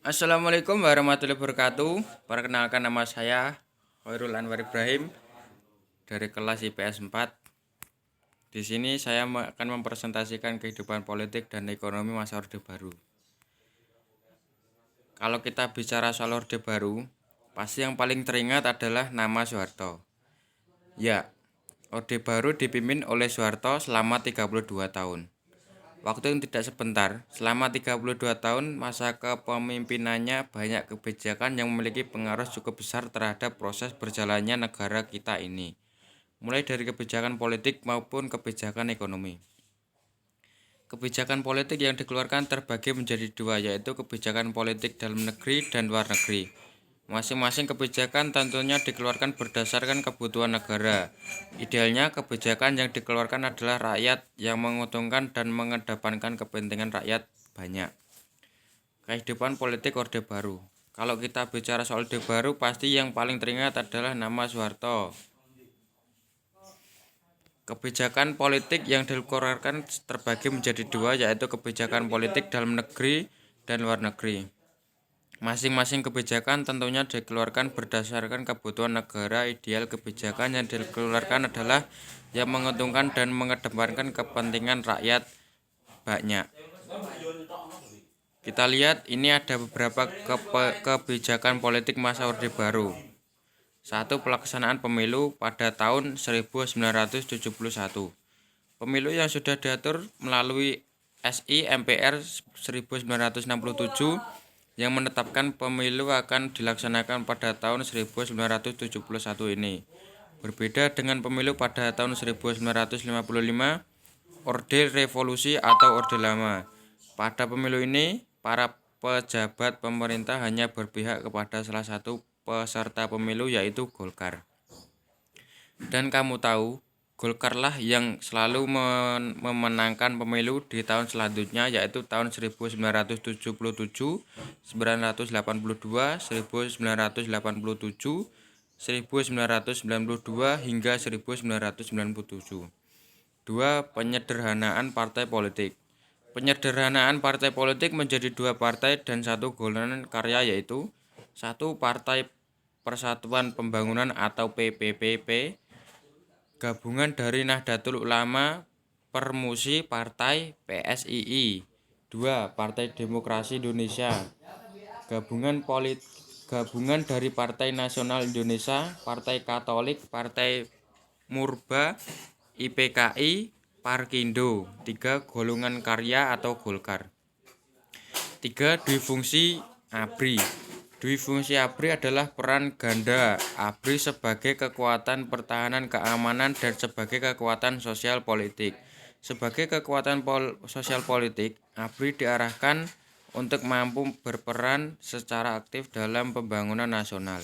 Assalamualaikum warahmatullahi wabarakatuh. Perkenalkan, nama saya Khairul Anwar Ibrahim dari kelas IPS 4. Di sini saya akan mempresentasikan kehidupan politik dan ekonomi masa Orde Baru. Kalau kita bicara soal Orde Baru, pasti yang paling teringat adalah nama Soeharto. Ya, Orde Baru dipimpin oleh Soeharto selama 32 tahun. Waktu yang tidak sebentar, selama 32 tahun masa kepemimpinannya banyak kebijakan yang memiliki pengaruh cukup besar terhadap proses berjalannya negara kita ini. Mulai dari kebijakan politik maupun kebijakan ekonomi. Kebijakan politik yang dikeluarkan terbagi menjadi dua, yaitu kebijakan politik dalam negeri dan luar negeri. Masing-masing kebijakan tentunya dikeluarkan berdasarkan kebutuhan negara. Idealnya kebijakan yang dikeluarkan adalah rakyat yang menguntungkan dan mengedepankan kepentingan rakyat banyak. Kehidupan politik Orde Baru. Kalau kita bicara soal Orde Baru, pasti yang paling teringat adalah nama Soeharto. Kebijakan politik yang dikeluarkan terbagi menjadi dua, yaitu kebijakan politik dalam negeri dan luar negeri. Masing-masing kebijakan tentunya dikeluarkan berdasarkan kebutuhan negara. Ideal kebijakan yang dikeluarkan adalah yang menguntungkan dan mengedepankan kepentingan rakyat banyak. Kita lihat ini ada beberapa kebijakan politik masa Orde Baru. 1. Pelaksanaan pemilu pada tahun 1971. Pemilu yang sudah diatur melalui SI MPR 1967 yang menetapkan pemilu akan dilaksanakan pada tahun 1971 ini. Berbeda dengan pemilu pada tahun 1955, Orde Revolusi atau Orde Lama. Pada pemilu ini, para pejabat pemerintah hanya berpihak kepada salah satu peserta pemilu, yaitu Golkar. Dan kamu tahu, Golkarlah yang selalu memenangkan pemilu di tahun selanjutnya, yaitu tahun 1977, 1982, 1987, 1992 hingga 1997. 2. Penyederhanaan partai politik. Penyederhanaan partai politik menjadi dua partai dan satu golongan karya, yaitu 1. Partai Persatuan Pembangunan atau PPPP, gabungan dari Nahdlatul Ulama, Permusi, Partai PSII. 2. Partai Demokrasi Indonesia, gabungan dari Partai Nasional Indonesia, Partai Katolik, Partai Murba, IPKI, Parkindo. 3. Golongan karya atau Golkar. 3. Duifungsi ABRI. Duifungsi ABRI adalah peran ganda ABRI sebagai kekuatan pertahanan keamanan dan sebagai kekuatan sosial politik. Sebagai kekuatan sosial politik, ABRI diarahkan untuk mampu berperan secara aktif dalam pembangunan nasional.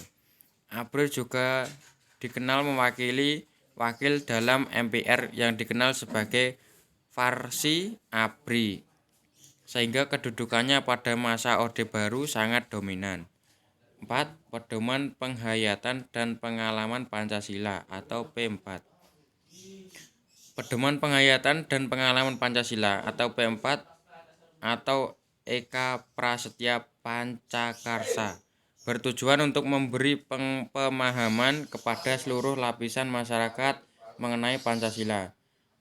ABRI juga dikenal mewakili wakil dalam MPR yang dikenal sebagai Farsi ABRI, sehingga kedudukannya pada masa Orde Baru sangat dominan. 4. Pedoman penghayatan dan pengalaman Pancasila atau P4. Pedoman penghayatan dan pengalaman Pancasila atau P4 atau Eka Prasetya Pancakarsa bertujuan untuk memberi pemahaman kepada seluruh lapisan masyarakat mengenai Pancasila.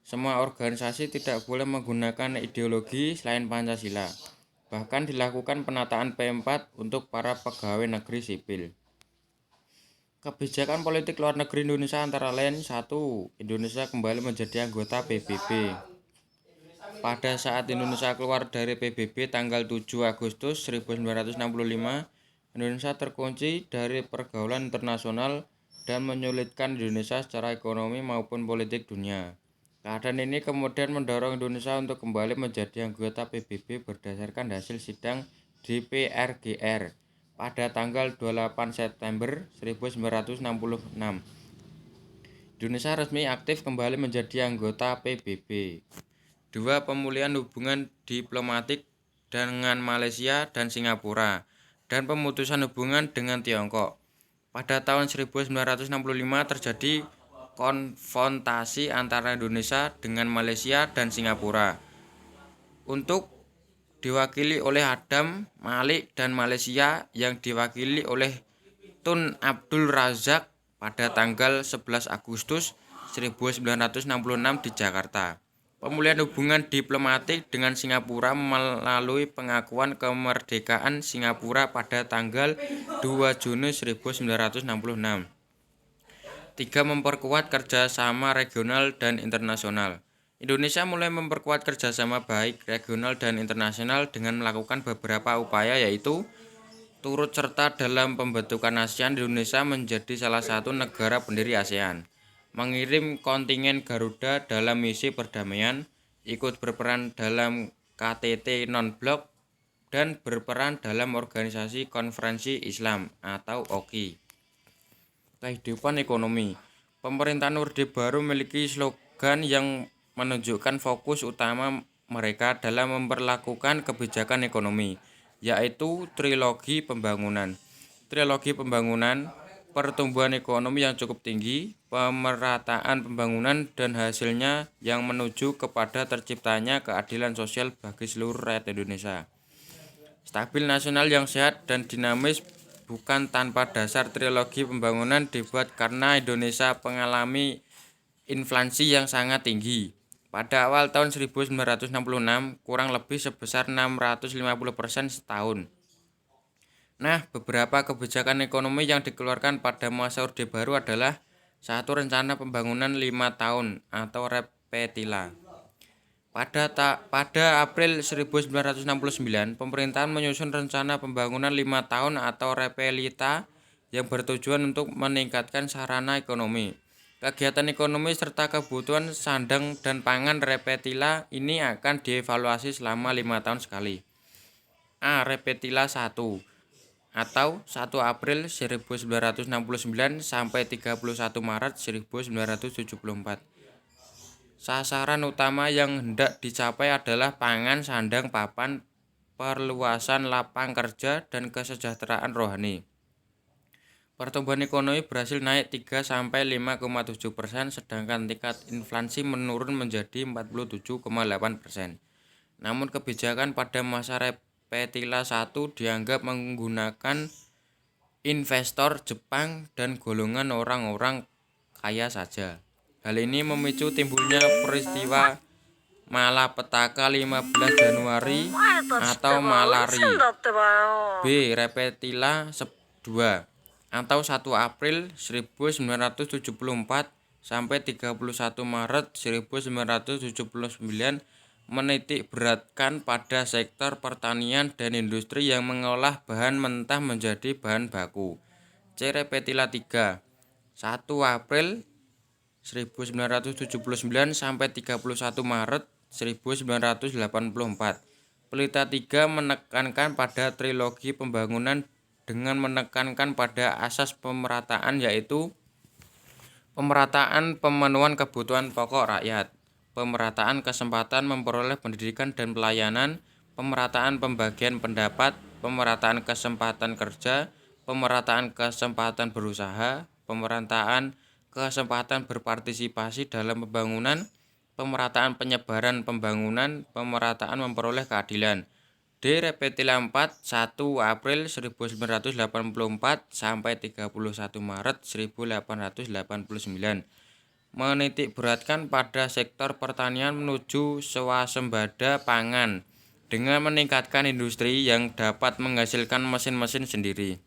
Semua organisasi tidak boleh menggunakan ideologi selain Pancasila. Bahkan dilakukan penataan P4 untuk para pegawai negeri sipil. Kebijakan politik luar negeri Indonesia antara lain: 1. Indonesia kembali menjadi anggota PBB. Pada saat Indonesia keluar dari PBB tanggal 7 Agustus 1965, Indonesia terkunci dari pergaulan internasional dan menyulitkan Indonesia secara ekonomi maupun politik dunia. Keadaan ini kemudian mendorong Indonesia untuk kembali menjadi anggota PBB berdasarkan hasil sidang DPRGR pada tanggal 28 September 1966. Indonesia resmi aktif kembali menjadi anggota PBB. 2. Pemulihan hubungan diplomatik dengan Malaysia dan Singapura dan pemutusan hubungan dengan Tiongkok. Pada tahun 1965 terjadi konfrontasi antara Indonesia dengan Malaysia dan Singapura. Untuk diwakili oleh Adam Malik dan Malaysia yang diwakili oleh Tun Abdul Razak pada tanggal 11 Agustus 1966 di Jakarta. Pemulihan hubungan diplomatik dengan Singapura melalui pengakuan kemerdekaan Singapura pada tanggal 2 Juni 1966. 3. Memperkuat kerjasama regional dan internasional. Indonesia mulai memperkuat kerjasama baik regional dan internasional dengan melakukan beberapa upaya, yaitu turut serta dalam pembentukan ASEAN. Indonesia menjadi salah satu negara pendiri ASEAN, mengirim kontingen Garuda dalam misi perdamaian, ikut berperan dalam KTT non-blok, dan berperan dalam Organisasi Konferensi Islam atau OKI. Kehidupan ekonomi. Pemerintahan Orde Baru memiliki slogan yang menunjukkan fokus utama mereka dalam memperlakukan kebijakan ekonomi, yaitu trilogi pembangunan. Trilogi pembangunan, pertumbuhan ekonomi yang cukup tinggi, pemerataan pembangunan, dan hasilnya yang menuju kepada terciptanya keadilan sosial bagi seluruh rakyat Indonesia. Stabil nasional yang sehat dan dinamis bukan tanpa dasar. Trilogi pembangunan dibuat karena Indonesia mengalami inflasi yang sangat tinggi. Pada awal tahun 1966, kurang lebih sebesar 650% setahun. Nah, beberapa kebijakan ekonomi yang dikeluarkan pada masa Orde Baru adalah 1. Rencana Pembangunan 5 tahun atau REPETILA. Pada April 1969, pemerintahan menyusun Rencana Pembangunan 5 tahun atau REPELITA yang bertujuan untuk meningkatkan sarana ekonomi, kegiatan ekonomi, serta kebutuhan sandang dan pangan. REPETILA ini akan dievaluasi selama 5 tahun sekali. A. REPETILA 1 atau 1 April 1969 sampai 31 Maret 1974. Sasaran utama yang hendak dicapai adalah pangan, sandang, papan, perluasan lapang kerja, dan kesejahteraan rohani. Pertumbuhan ekonomi berhasil naik 3-5,7%, sedangkan tingkat inflasi menurun menjadi 47,8%. Namun kebijakan pada masa REPETILA 1 dianggap menggunakan investor Jepang dan golongan orang-orang kaya saja. Hal ini memicu timbulnya peristiwa malapetaka 15 Januari atau Malari. B. REPETILA 2 atau 1 April 1974 sampai 31 Maret 1979 menitik beratkan pada sektor pertanian dan industri yang mengolah bahan mentah menjadi bahan baku. C. REPETILA 3 1 April 1979 sampai 31 Maret 1984. Pelita 3 menekankan pada trilogi pembangunan dengan menekankan pada asas pemerataan, yaitu pemerataan pemenuhan kebutuhan pokok rakyat, pemerataan kesempatan memperoleh pendidikan dan pelayanan, pemerataan pembagian pendapat, pemerataan kesempatan kerja, pemerataan kesempatan berusaha, pemerataan kesempatan berpartisipasi dalam pembangunan, pemerataan penyebaran pembangunan, pemerataan memperoleh keadilan. D. REPETILA 4 1 April 1984 sampai 31 Maret 1889 menitik beratkan pada sektor pertanian menuju swasembada pangan dengan meningkatkan industri yang dapat menghasilkan mesin-mesin sendiri.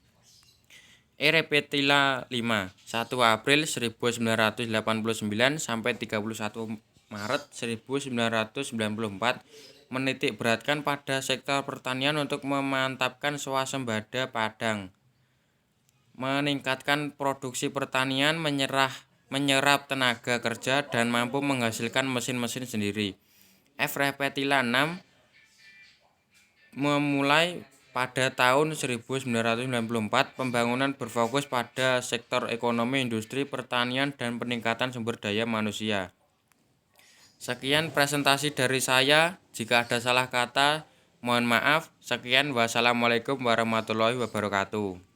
REPETILA 5 1 April 1989 sampai 31 Maret 1994 menitik beratkan pada sektor pertanian untuk memantapkan swasembada padang, meningkatkan produksi pertanian, menyerap tenaga kerja, dan mampu menghasilkan mesin-mesin sendiri. F. REPETILA 6 memulai pada tahun 1994, pembangunan berfokus pada sektor ekonomi, industri, pertanian, dan peningkatan sumber daya manusia. Sekian presentasi dari saya. Jika ada salah kata, mohon maaf. Sekian, wassalamualaikum warahmatullahi wabarakatuh.